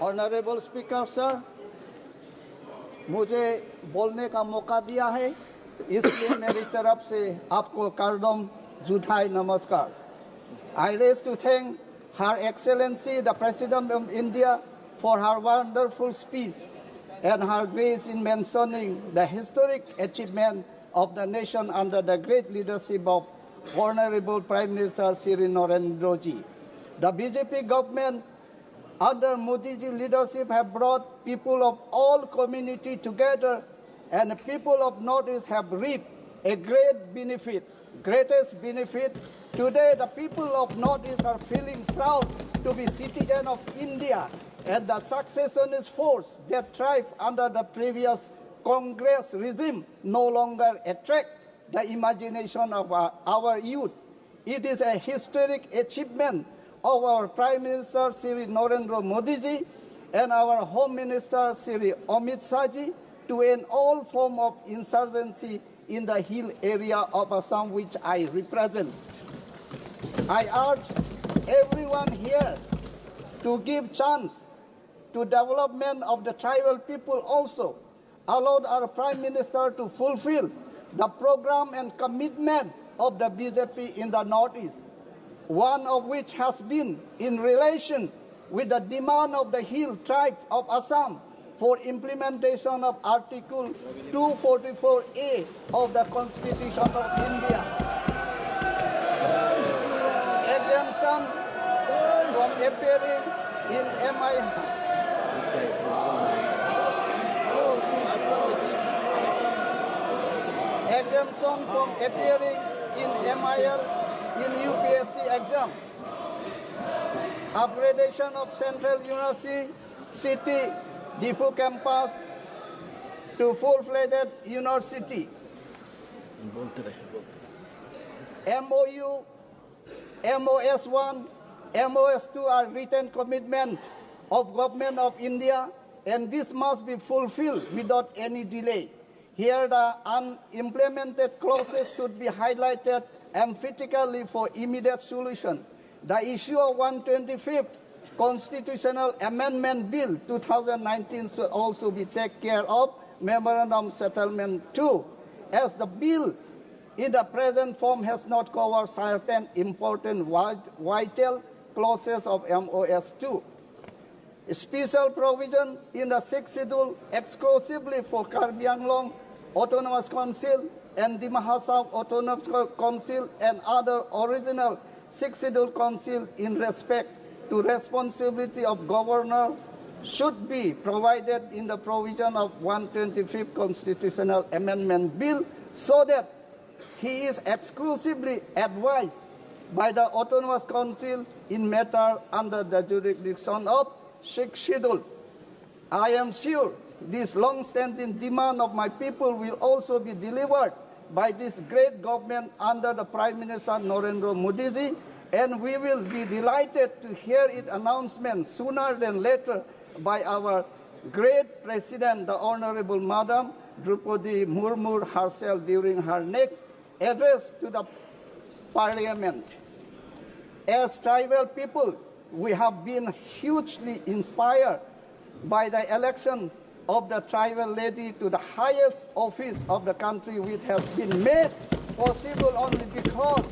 Honourable speaker sir, मुझे बोलने का मौका दिया है, इसलिए मेरी तरफ से आपको करदम जुथाई नमस्कार. I raise to thank Her Excellency the President of India for her wonderful speech and her grace in mentioning the historic achievement of the nation under the great leadership of Honorable Prime Minister Shri Narendra Ji. The BJP government under Modi ji leadership have brought people of all community together, and people of Northeast have reaped a greatest benefit. Today, the people of Northeast are feeling proud to be citizens of India, and the successionist force that thrived under the previous Congress regime no longer attract the imagination of our youth. It is a historic achievement of our Prime Minister Shri Narendra Modi ji and our Home Minister Shri Amit Shah ji to end all form of insurgency in the hill area of Assam, which I represent. I urge everyone here to give chance to development of the tribal people also. Allowed our Prime Minister to fulfill the program and commitment of the BJP in the Northeast, one of which has been in relation with the demand of the hill tribes of Assam for implementation of Article 244A of the Constitution of India. Exemption from appearing in Exemption from appearing in MIL in UPSC exam. Upgradation of Central University City Difu campus to full-fledged university. MOU, MOS1, MOS2 are written commitment of Government of India, and this must be fulfilled without any delay. Here the unimplemented clauses should be highlighted emphatically for immediate solution. The issue of 125th Constitutional Amendment Bill 2019 should also be taken care of. Memorandum Settlement 2, as the bill in the present form has not covered certain important vital clauses of MOS2. Special provision in the 6th schedule exclusively for Karbi Anglong Autonomous Council and Dimahal South Autonomous Council and other original 6th schedule council in respect to responsibility of governor should be provided in the provision of 125th Constitutional Amendment Bill, so that he is exclusively advised by the Autonomous Council in matter under the jurisdiction of 6th schedule. I am sure this long-standing demand of my people will also be delivered by this great government under the Prime Minister Narendra Modi ji, and we will be delighted to hear its announcement sooner than later by our great President, the Honorable Madam Draupadi Murmu herself during her next address to the Parliament. As tribal people, we have been hugely inspired by the election of the tribal lady to the highest office of the country, which has been made possible only because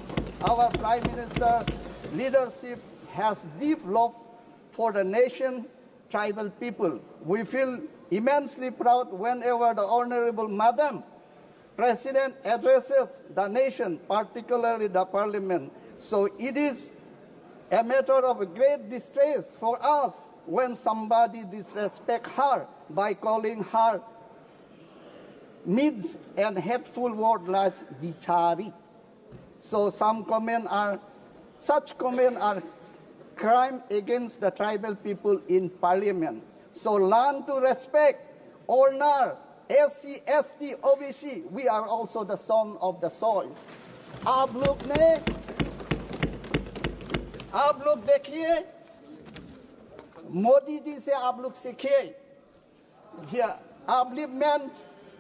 our Prime Minister leadership has deep love for the nation, tribal people. We feel immensely proud whenever the Honorable Madam President addresses the nation, particularly the Parliament. So it is a matter of great distress for us when somebody disrespects her by calling her means and hateful words like bichari. So such comments are crime against the tribal people in Parliament. So learn to respect, honor SC, ST, OBC. We are also the son of the soil. आप लोग देखिए, मोदी जी से आप लोग सीखिए. Here, upliftment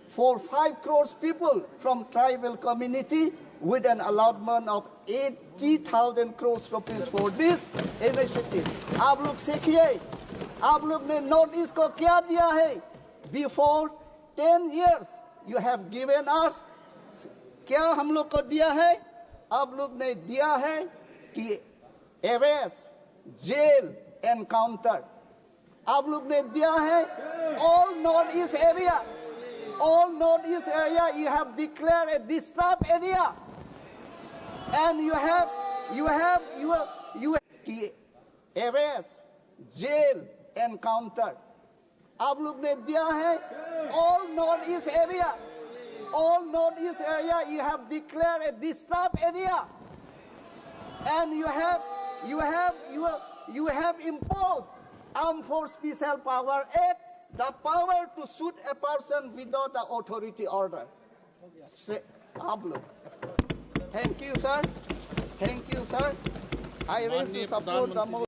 for 5 crores people from tribal community with an allotment of 80,000 crores rupees for this initiative. आप लोग सीखिए. आप लोग ने नॉर्थ ईस्ट को क्या दिया है? Before 10 years you have given us, क्या हम लोग को दिया है? आप लोग ने दिया है कि अरेस्ट, जेल, एनकाउंटर। आप लोग ने दिया है all north east area you have declared a disturbed area, and you have arrest, jail, encounter. आप लोग ने दिया है all north east area you have declared a disturbed area, and you have imposed Armed Force Special Power Act, the power to shoot a person without the authority order. आप लोग, thank you sir, I raise to support the motion.